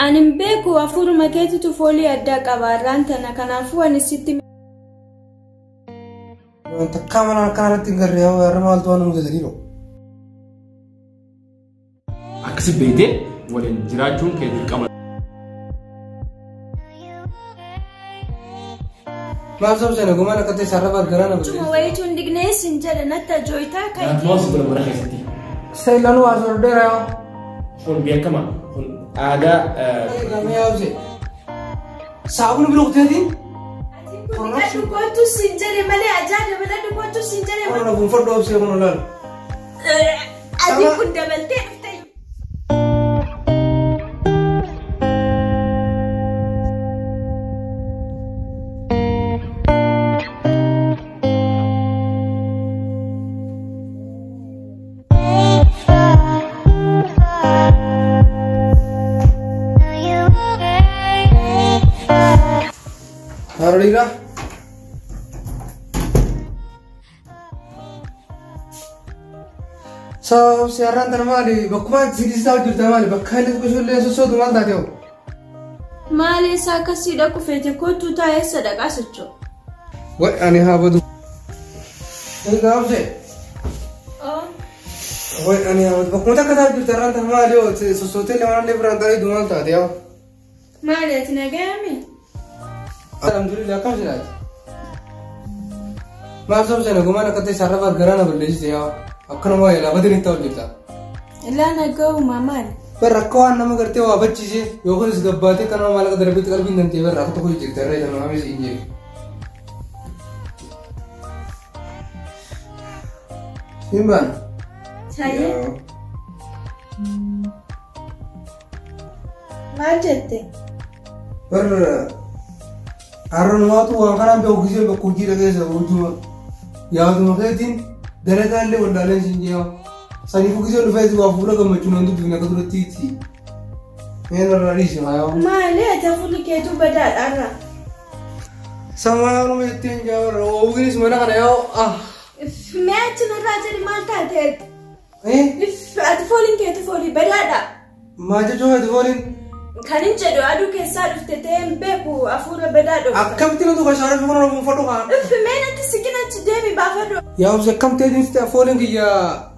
Anin beeku afuruma keetitu foolii addaa qaba irraantana kanaafuu ani sitti wanta kamana kanatti garee warra maaltu waan nuti jedhino akkasi beete waliin jiraachuun kee dirqama maaf sabsene gumana katte sarrafa garana bulu tuma wayituun dignees injala natta joytaa kai moos bula mara keessatti saylanu waasoo dheeraa kun beekama kun aadaa gamee yaabse saabun biloqteetiin Aku kuat tu sinjare malah ajar dia malah tu kuat tu sinjare. Orang bumfar dua opsi aku nolak. Adik pun dah balik. Harika. So siaran tanamali bakuma sidisa jirtamali bakali kusulle sosodu mal dateo Mali saka sida ku fete ko tuta ya sadaka sacco Wai ani habadu Ei gavse Wai ani habadu bakuma takata jirtaran tanamali o sosote le manle brandari dumal dateo Mali tinagami Alhamdulillah kam sirat Ma sabse na gumana kate sarrafa garana baldesi ya Akkana waa ilaa badin inta hojjeta. Ilaa nagau mamal. Rakkoo waan nama gartee waa bachiise yookaan is gabbaatee kan nama maallaqa darbiitti qalbiin dantee barra akka tokko jirte irra jedhamu hamis hin jiru. Simbaan. Saya. Maal jette? Barra harroon waatu waan kanaan beeku gisee bakka hojii dhageessa hojjuma yaaduma keetiin. Dalagallee wallaaleen sinjaa saniifuu gisee dhufeeti waa fuula gammachuun wanti dubna akka durattiiti meena rariisi maayaa Maali ati afurri keetu badaadhaarra samaa orma jetteen jaawarra ooginis mana kana yaa Mee achi nurraa jedhi maal taateet? Ati fooliin keetu foolii badaadha maa jechuu ati fooliin Kanin jedhu aduu keessaa dhufte ta'een beeku afurra badaa dhufta akkamitti nuti bashaara fi kunuun fuunfadhu kaan Mee natti siqina achi deemi baafadhu yaa obse akkamitti fooliin kiyya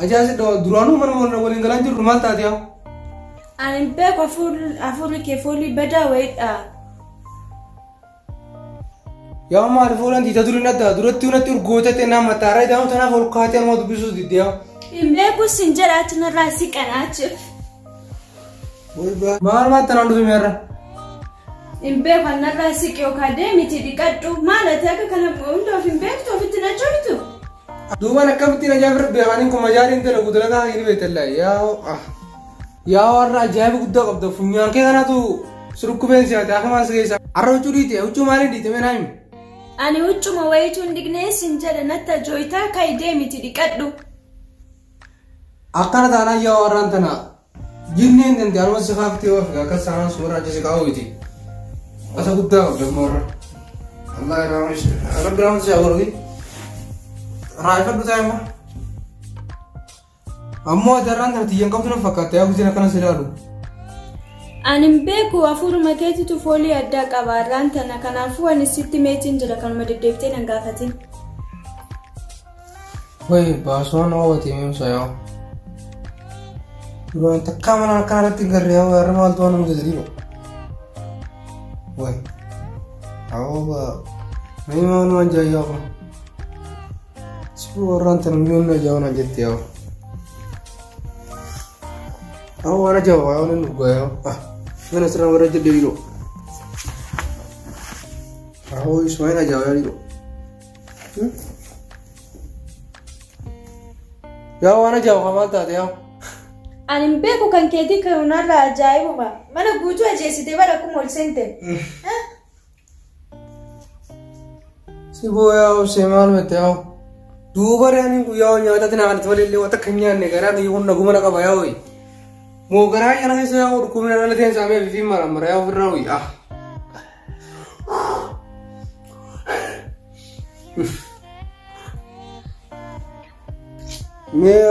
ajaa'isa duraanuu mana waliin galaan jirru maal taate yaa Ani beeku afurri kee foolii badaa wayidha yaa maali fooliin tiita duriin adda duratti unatti urgootatti nama taara idaanu tanaaf ol kaatee nama dubbisuus didde yaa Hin beeku sin jedha achi nurraa siqanaachiif Maal maal tanaan dhufe meerra Hin beeku annarraa siqi yookaan deemiti dhiqadhu maal ati akka kana hundaaf hin beektu ofitti na jirtu Duuban akkamitti na jaafir beekaniin kun majaaliin dalagu dalagaa hin beekalla yaa warra ajaa'iba guddaa qabda funyaan kee kanatu surukkubeen siyaate akamaan si keessa har'a huccuu dhiite huccuu maaliin dhiite mee naayim Ani huccuma wayituun dignees hin jedha natta jooytaa ka'i deemiti dhiqadhu akkana taanaan yaa warraan tana jinneen dante aluma si kaaftee wafi akka saanaan suura ajjisi kaa'uuti asa guddaa qabda moorra Allah irraamis rabbi raamis yaa warri raayifadhu taa'ima ammoo adarraan tana xiyyan qabdu na fakkaata yaa guddina akkana si ilaalu Ani beeku afuruma keetitu foolii addaa qaba irraantana kanaafuu ani sitti meetiin jira kanuma deddeebitee nan gaafatin Wai baasuun oowwatee meemsa yaa Duraan takkaa mana kanarratti garee yaa warra maaltu waan nuti jedhino Wai awwa mee waan waan jaayyaa kun Sipuu warraan tana miyoon ajaa'iba na jetti yaa Awwa waan ajaa'iba yaa waan dhugaa yaa Mana sirraa warra jedhe dhiro Awwa ismaa'il ajaa'iba yaa dhiro Yaa waan ajaa'iba maal taate yaa Ani beeku kan keetii kan unarraa ajaa'ibuma mana guutuu ajeessitee bara akkuma ol seente Siboo yaa obsee maal mette yaa duuba re'anii guyyaa nyaata tinaa kanatti walillee wata kan nyaanne garaa kiyya kun naguma qaba yaa ho'i moo garaa kana keessa yaa dhukkubina dhalateen saamee fi mara yaa ofirraa ho'i mee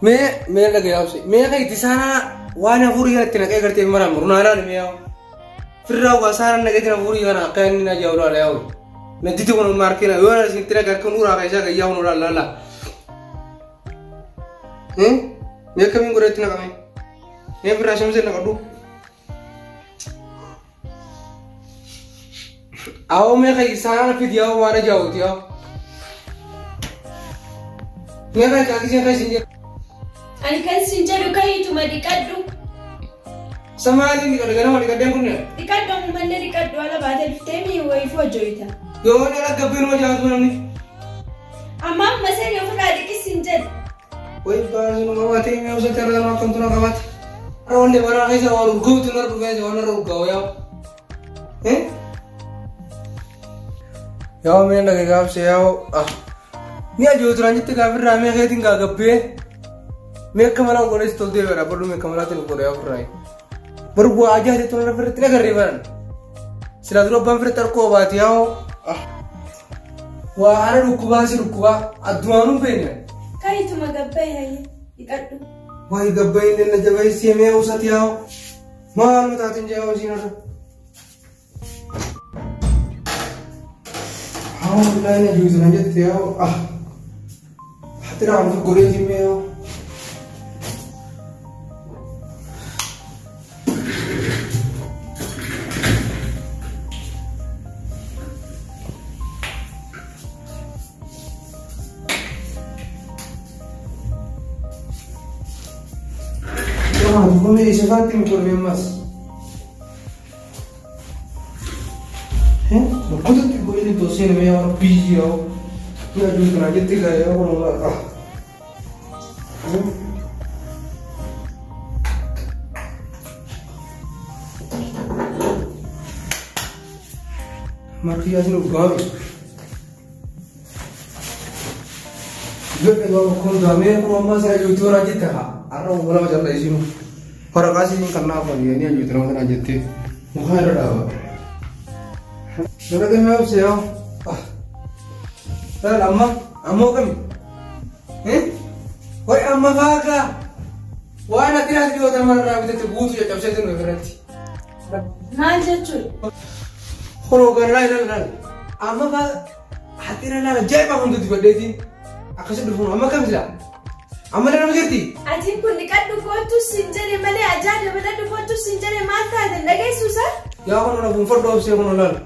Me lagi apa sih? Me kayak di sana wana furi kan tina kayak kerja mana muruna nih me ya. Firra gua sana nih tina furi kan kayak ini aja udah lewat. Nanti tuh kalau markina, wana sih tina kayak kan urang kayak saya ya udah lala. Me kami gua tina kami. Me firra sama saya nak adu. Aku me kayak sana video wana jauh dia. Me kayak kaki sini. Ani kan sinjaru kai cuma dikadu. Sama ini kadang-kadang mau dikadang punya. Dikadu mana dikadu ala badan temi waifu joita. Yo ini ada gabin mau jahat mana nih? Amam masa yang pernah dikis sinjar. Woi bahasa nunggu mati ini usah cara nonton tuh nggak mati. Rawan deh barang kayak sama rugu tuh nggak rugu aja warna rugu ya. Ya main lagi gap sih ya. Ini aja tuh lanjut tuh gak pernah kayak tinggal gabe. Mereka malah gua nasi tolde berapa perlu mereka malah tuh Korea pernah. Baru gua aja itu nara pernah tidak keriban. Sila dulu bang pernah terkobat ya. Wah ada rukuba sih rukuba. Aduan umpenya. Kai cuma gabai aja dikadu. Wah gabai ini na jabai sih me usat ya. Mana minta tinjau sih nara. Ini juga lanjut ya. Hati nak untuk goreng sih me ya. Aku ni sesuatu yang kurang mas. Aku tu tiba ini dosen me orang busy ya. Ni ada juga lanjut tiga ya orang lah. Marquia sih nugas. Gue kalau kau dame rumah saya itu lanjut dah. Arah bola macam apa sih? Orang kasih ini karena apa dia? Ini aja terang aja tuh. Muka ada apa? Sudah kami apa sih ya? Lama, amo kami. Woi amma kagak. Wah nanti nanti kita teman rapi itu butuh ya capsek itu berarti. Mana cuy? Kalau kan lain. Amma kagak. Hati rana jaya bangun tuh dibadai. Aku sedih pun amma kami sih. Amma dah mengerti. Aji pun dikadu foto sinjare mana aja ada benda tu foto sinjare mata ada lagi susah. Ya aku nak bumper dua opsi aku nolal.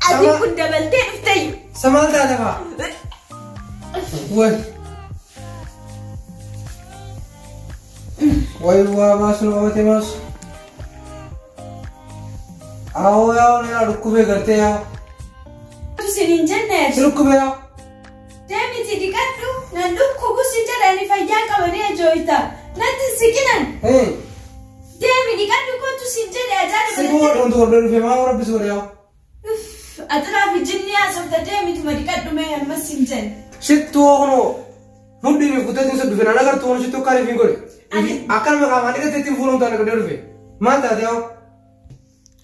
Aji pun dah balik tay. Sama ada apa? Woi. Woi wah mas nol mas. Awo ya ni ada rukku bergerti ya. Tu sinjare. Rukku ber. Demi dikadu nanduk kuku sinjare ni fayya kawane joita. Nanti sikinan. Demi dikadu foto sinjare aja ada benda. Semua untuk order firman orang besar ya. Atraf jinnya sabda demi tu dikadu me mas sinjare. Situ aku mundi me kuda tin sabda firman agar tuan situ kari fingore. Akan mengamani ke titim fulung tanah kedua rufe. Mata dia.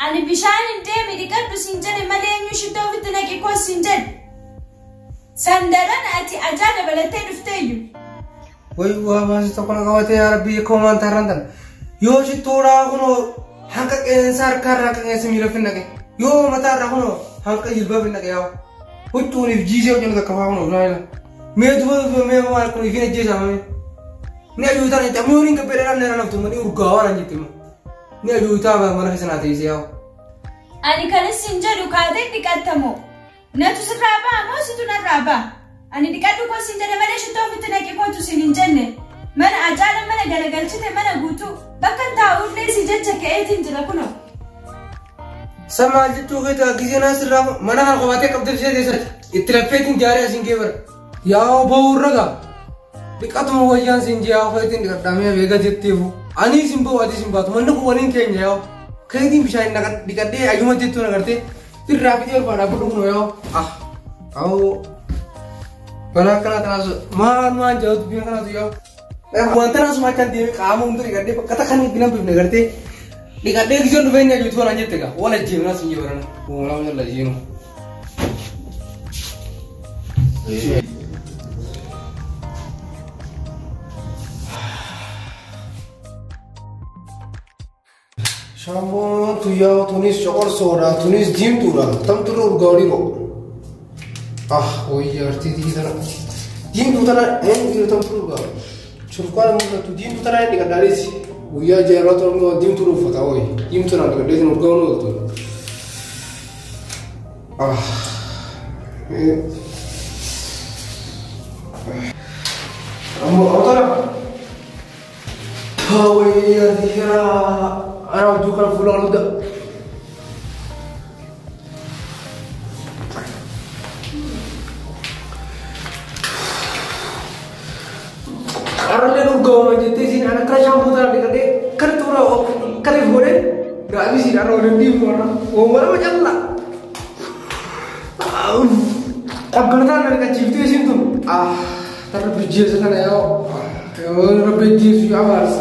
Ani bishaan demi dikadu sinjare malee nyushi to fitna ke ko sinjare. Sandaran ati aja ada balate dufteyu. Woi wah masih tak pernah kawat ya Rabbi komentar dan. Yo si tora kuno hangka ensar karena kaya sembilan pernah ke. Yo mata aku no hangka hilba pernah ke ya. Hutu ni jijau jangan tak kawat no lah. Medu me mau aku ni fina jisa me. Ni aja utar ni tamu ni keperan ni ranaf tu mani urgawan aja tu. Ni aja utar mana kesan hati siapa. Ani kan sinjare ukade dikatamu. Natu seraba, mau situ naraba. Ani dikadu ko sinjare mana shito fitna ke ko tu sininjane. Mana ajala mana galagal chite mana gutu. Bakkan tahu ne si jajja ke etin jira kuno. Sama jitu kita kisah seraba mana hal kawat ya kabel saya desa. Itrafetin jari asing keber. Ya bau raga. Dikatu mau wajan sinjia aku etin dikatame vega jetivu. Ani simbo adi simbo tu mana ko wanin kenya. Kayak ini bisa nak dikade ajumat itu nak kerti. Tir rapi dia pada pun yo. Kau pada kena terus man jauh tu biar kena tu yo. Buat terus macam dia kamu untuk dikade katakan ini bilang bilang kerti. Dikade kisah tu banyak jual lanjut tega. Wala jina sini orang. Wala macam lagi jino. Shampoo tuyao tunis chokor soda tunis jim tura tam turu gauri ko. Woi yaar tidi tana jim tu tana en tam turu ga. Churkar muda tu jim tu tana ni kadari si. Uya jera to mo jim turu fata woi. Jim tu na kadari no gaunu to. Amo otara. Woi yaar dia. أنا أجوك أنا فلان ده. أنا لين الجو ما جتيزين أنا كذا شامبو ترى دكتور كرتورا أو كريف هوري ده أبي سير أنا ولدي مورا ومورا ما جالنا. अब गणता ने का चिपते हैं तुम तार बिजिया से ना यार यार बिजिया से आवाज़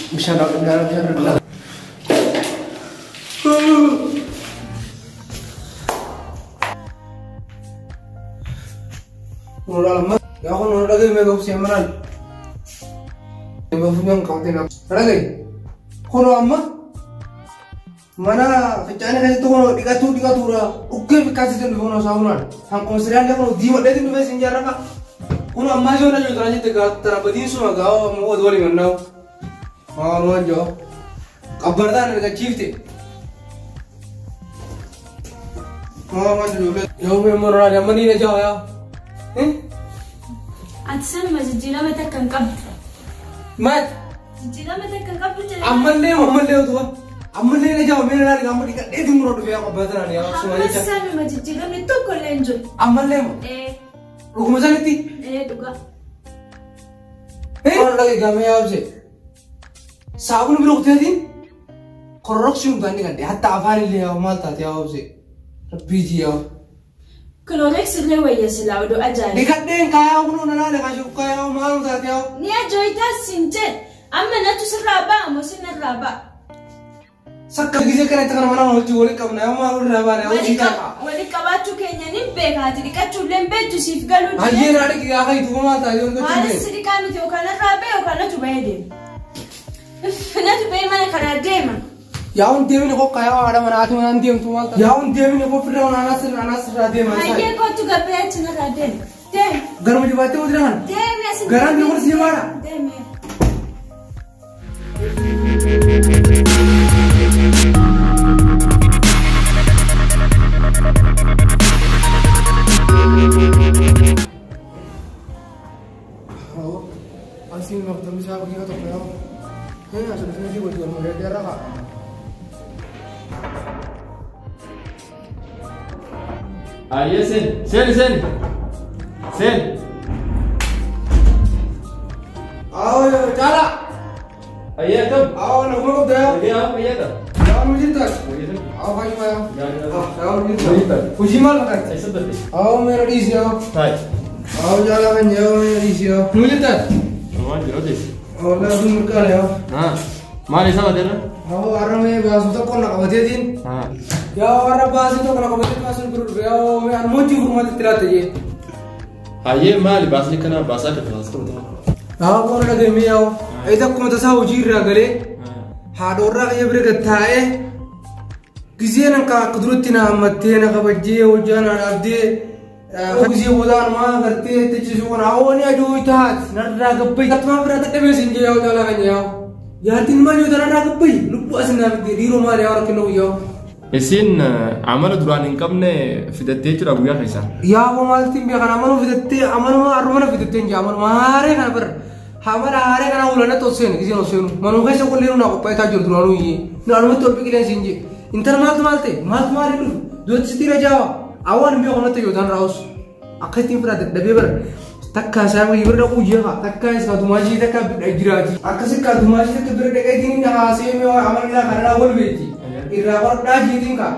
Misalnya benar-benar Nolal mas, ya aku nolal lagi mega siamaran. Mega punya kau tidak. Lagi, kono amma, mana kecana kasih tu kono dikatu lah. Oke kasih tu kono saunan. Hang konserian dia kono dimat dia tu nulis senjata kak. Kono amma jo na jo terangnya tegak terabadin semua kau mau dua lima enam. Manjo, kabar dah mereka cipte. Manjo, ya memang orang yang mana ni jauh ya? Atsan masih jila meta kangkap. Mat? Jila meta kangkap tu jadi. Amal le tu. Amal le jauh mana lagi kamu dekat itu murad dia kabar dah ni. Atsan masih jila meta kolenjo. Amal le. Rukum macam ni? Duga. Orang lagi kami apa sih? साबुन भी रोकते हैं दिन कोरोक्सियम करने का हाथ आवाज़ ले आओ माल ताते आओ उसे बीजी आओ क्लोरेक्स ले हुए ये सिलाव दो अजाय दिखाते हैं काया उन्होंने ना लेकर जो काया माल ताते आओ निया जोइता सिंचे अम्म ना चुस राबा मुझे न राबा सक्कर किसे करने तक ना मना हो चुके कब ना माल राबा ने वो चीज़ वाली कबात चुके हैं नहीं बेकार थी का चुल्ले पे चुसिफ गलू हाँ ये राड़ी की आगे तू माल ताते उनको चुल्ले हाल सिरी कामी थी ओखाना राबे ओखाना चुबे दे Fina tu mana kerana dema? Ya un demi ni kau kaya ada mana atu mana demi tu malta. Ya un demi ni kau firda mana anas dema. Ayah kau tu gapnya cina raden. Dem. Garam di batu udah kan? Dem ya sih. Garam di mana sih mana? Dem ya. Oh, asyik waktu bisa pergi atau apa? Asal-asalnya sih buat jual model darah kak. Iya sen. Ayo cara. Iya tuh. Ayo nak mau dah. Iya tuh. Jangan mencintai. Ayo kau cuma ya. Jangan mencintai. Fujimal kan? Saya sedih. Ayo merah di sini. Hai. Ayo jalan jauh merah di sini. Mencintai. Kawan jerodis. Allah dumurkan ya. Mana sama dia? Ayo orang ni bahasa tu kau nak apa dia din? Ya orang bahasa tu kau nak apa dia masuk guru. Ya orang muncul rumah terlihat je. Aye mal bahasa ni kena bahasa ke bahasa tu. Aku orang lagi miau. Itu aku mata sah ujir ragale. Hado orang yang berkata Gizian angka kudrutina matina kabajje ujian abde. Gizian bulan mah kerti terjun awalnya aduh itaat. Nara gapai katma berada tebe sinje awal jalan kanya. Yatin maju nara gapai lupa senang di rumah dia orang kena uyau. Esin amal duran income ne fidatte chura buya kaisa. Ya aku malah tim biar kan amal fidatte amal mah arumana fidatte nja amal mahare kan ber. Hamara hare kan ulana tosen gizian osen. Manu kaisa kuliru na ko paita jur duranu ye. Nanu tolpi kilen sinje. Inter malte malt mari dulu. Dua setira jawa. Awan biar kono te yodan raus. Akatim pernah dabe ber. Takka saya ibu dah ujian kak. Takka es kadu maji takka berdiraji. Akasih kadu maji takka berdiraji ini dah hasil mewah amal kita karena awal beti. Irawat dah jadi kak.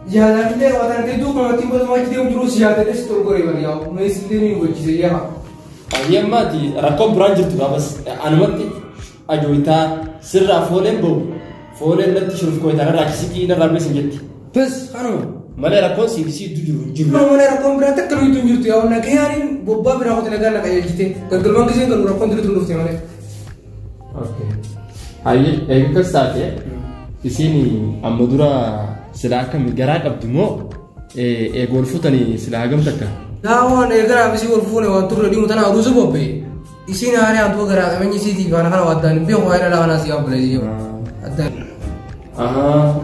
Jangan kita waktu itu kalau timbul maji dia terus ya tadi setor kori bagi aku. Mesti sendiri gue ciri ya kak. Iya mah di rakom branjir tu abas anumati ajoita sirra folen bo. Folen nanti shuruf kau itu ada kisiki ina rabe senjati. Bes kanu. Malah rakon sih jujur. Mana rakon berantak kalau itu jujur tu ya. Nak hari bobba berakot lega nak ayah kita. Gagal bang kisah kalau rakon itu tunduk tiang mana. Okay. Hayi eegas taate isin amma dura sila akkam garaa qabdu moo eegol futanii sila hagam takka? Daawwan eegaraa bisi wal fuune waan turre dhimu tana aduusu bobbee isin haaree antuu garaa qabeenyi isiitii faana kana waddaan beeku waa'ee dhala kanaa si abbulee jiru.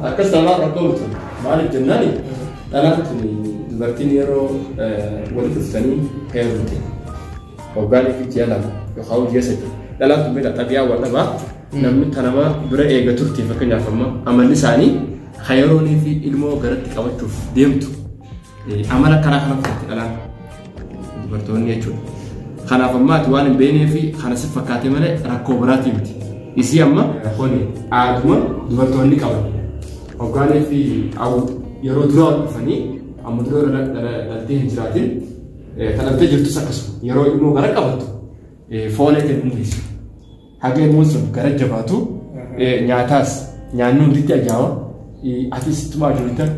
Akkas taanaa rakkoo bitu maaliif jennaani dhalaatti dubartiin yeroo walitti dhuftanii heerumte hoggaan fi ji'a lama yookaan ji'a sadii dhalaatti miidha xabiyaa waan dhabaa namni tanama bira eega turte fakkeenyaaf amma amalli isaanii khayroonii fi ilmoo garatti qabachuuf deemtu amala karaa kana fudhate dhalaan dubartoonni jechuudha. Kanaaf ammaati waan hin beeknee fi kana si fakkaatee malee rakkoo biraatii miti. Isii amma rakkoon aaduma dubartoonni qaban hoggaanii fi yeroo dura wal dhufanii amma dura dhaltee hin jiraatin kadhattee jirtus akkasuma yeroo ilmoo gara qabattu foolee ta'e hundeessu. Haga ilmoon sun gara jabaatu nyaataas nyaanni hunditti ajaa'iba atis ittuma ajooltan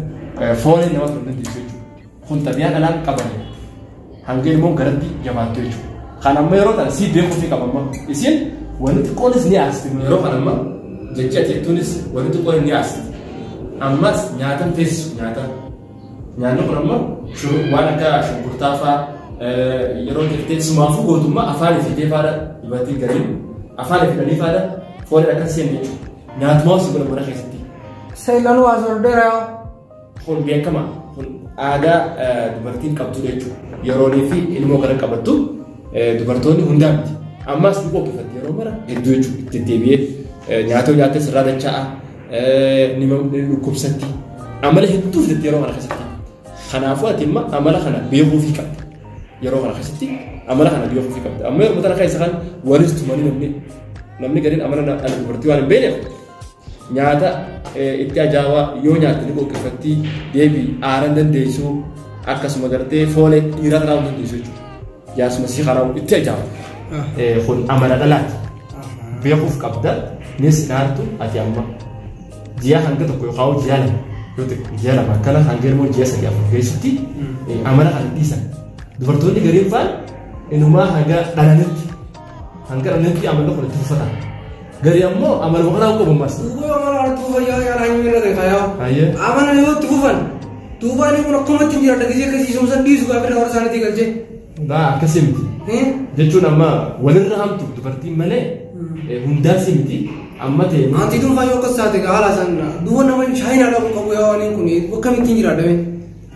foolee nama kan dandeessu jechuudha. Kun xabiyaa dhalaan qaban hanga ilmoon garatti jabaattu jechuudha. Kan amma yeroo kana sii beekuu fi qabamma isin wanti xiqqoonis ni aasti yeroo kana amma jecha jechuunis wanti xiqqoon ni aasti. Ammas nyaatan teessisu nyaanni kun amma waan akka shunkurtaa fa'aa yeroo jettee sumaafuu gootummaa afaan ifitee faadha dubartiin gadiin afaan ifitanii faadha foolii akka seen jechuudha. Nyaatumaa si godha keessatti. Seelaan waa sordeera. Kun beekama kun aadaa dubartiin qabdu jechuudha. Yeroonii fi ilmoo gara qabattu dubartoonni hundaa miti. Ammas ni qopheeffatti yeroo mara hedduu jechuudha itti deebi'ee nyaatee sirraa dachaa'a ni dhukkubsatti amala hedduu fidatti yeroo kana keessatti. Kanaafuu ati imma amala kana beekuu fi qabda. Yeroo kana keessatti amala kana beekuu fi qabda. Amma yeroo tana keessa kan walis tumanii namni gadiin amala dubartii waan hin beekneef nyaata itti ajaa'aa yoo nyaatte ni qopheeffatti deebii aaran dandeessu akkasuma gartee foolee dhiiraa karaa dandeessu jechuudha. Jaasuma si karaa itti ajaa'u. Kun amala dhalaati. Beekuuf qabda nis naartu ati amma ji'a hanga tokko yookaan ji'a lama yoo ta'e ji'a lama akkana hanga ilmoo ji'a sadii afur keessatti amala kana dhiisan. Dubartoonni gariin fa'aan inumaa hanga dhalanitti amala kun itti uffatan. Gari ammoo amala boqonnaa qabumas. Duuba amala tuuba yaa hin mirate kayaa. Amala yoo itti fufan tuuba ni kun akkuma itti jira dhagisee kasi somsan dhiisu gaafa warra isaaniitti galchee. Akkasii miti. Jechuun amma walirra hamtu dubartiin malee hundaasi miti. Amma ta'e. Anti tun fayyoo akkas taate haala san duuba nama shaayinaa dhabu qabu yaa waan kun akkamitti jira dhabe.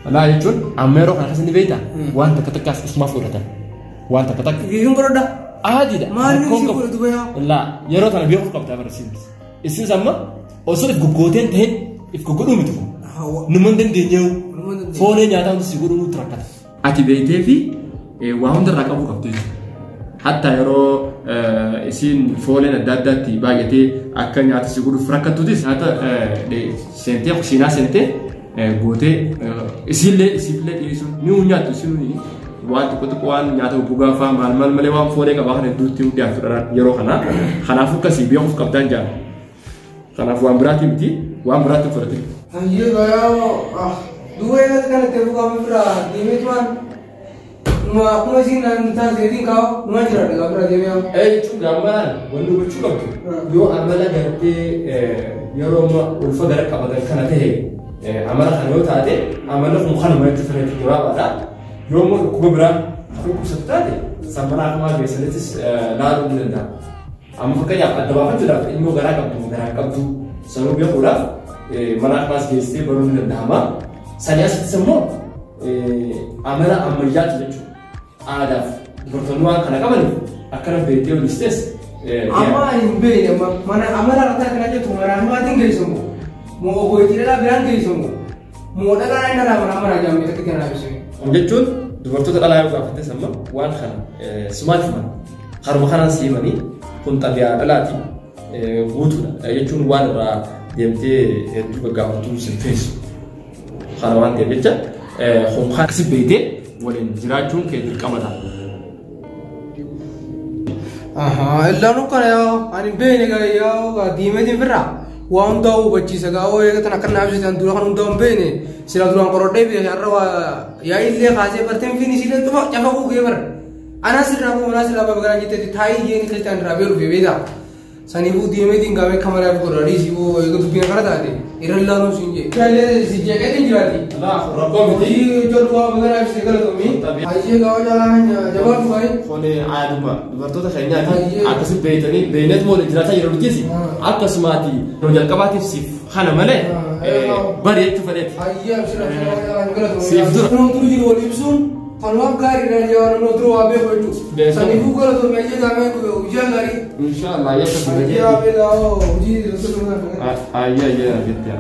Walaa jechuun amma yeroo kana keessatti beektaa waan takka takkaas isumaa fudhatan. Waan takka takka. Biifin godhadha. Aadiidha. Maaliif si fudhatu bayaa? Walaa yeroo kana beekuuf qabdaa barsiisu. Isinis amma osoo if goggooteen ta'e if goggodhuu miti kun. Numa hin dandeenyeewu. Foolee nyaataa hundi si godhuu nutti rakkata. Ati beektee fi waa hundarraa qabuu qabdu jechuudha. Hatta yeroo isin fooleen adda addaatti baay'atee akka nyaata si godhuuf rakkattuutis nyaata seentee kushiinaa seentee gootee isiillee dhiyeessuun ni nyaattu isin waan xiqqoo waan nyaata bugaa fa'aa maal malee waan foolee qabaa kan hedduutti dhiyaatudha yeroo kana. Kanaafuu akkasii beekuuf qabdaan jaala. Kanaaf waan biraati miti waan biraatti fudhate. Hayyee bayaa duuba eegas kan itti bu'aa biraa deemeetu waan kuma isin taasiseetiin kaa'u numa jira dhagaa bira deemee. Jechuun gaammaan wanti gochuu qabdu yoo amala gartee yeroo ulfa gara qabatan kana ta'e amala kana yoo taate amala kun kanuma jechuun fedhatu duraabaadha. Yoo immoo dhukkuba biraa dhukkubsatu taate sammana akkamaa keessattis laaluu ni danda'a. Amma fakkeenyaaf adda baafachuudhaaf ilmoo garaa qabdu sanuu beekuudhaaf mana akkamaas geessitee baruu ni danda'ama. Sanii asittis immoo amala ammayyaatu jechuudha. Aadaaf dubartoonni waan kana qabaniif akkana beektee hojjetes. Amma hin beekne mana amala irratti akkana jettu mana amaatiin geessamu moo gootidhaa biraan geessamu moo dhagaa inni dhalaa mana amala jaamee takki kana ibsame. Jechuun dubartoota dhalaa yoo gaafattes amma waan kana sumaachumaan haruma kanaan siimanii kun xabiyaa dhalaati guutuudha jechuun waan irraa deemtee hedduu gaggaafatuu sinfeessu. Kana waan ta'eef jecha honkaan akkasii beektee waliin jiraachuun kee dirqamadha. Illaan kana yoo ani beekne yoo diimeetiin firraa waa hundaa hubachiisa gaa'oo eegatan akka naafsisan dura kan hundaa hin beekne sila duraan qorodhee beekne har'a waa yaa'illee kaasee barteen fiin isilee tuma cafa guugee bara. Anas irraa bahu anas irraa bahu garaan jetteetti taa'ii jeeni kiltaan irraa beeluuf beektaa. saniifuu deemeetiin gaabee kamaraaf godhanii siiboo eega dubbiin kana taate irra ilaaluun siin jee kaalee si jeeqeetiin jiraati rabboo miti ijoollu waa magaalaa ibsee galatoomii hayyee gaawwa jaalaa jabaa dhufaani kone aaduma dubartoota keenyaati akkasi beeytanii beenet moo jiraata yeroo dhugisi akkasumaati yoo jalqabaatiif siif kana malee bareechu fedheeti hayyee abshira galatoomii siif dura turu jiru wal ibsuun falmaaf gaarii irraa jawaana noo dura waa beeku jechuudha saniifuu galatoomii hayyee gaamee hojii gaarii inshallah yakka hayyee gaawwa hojii ayya ayya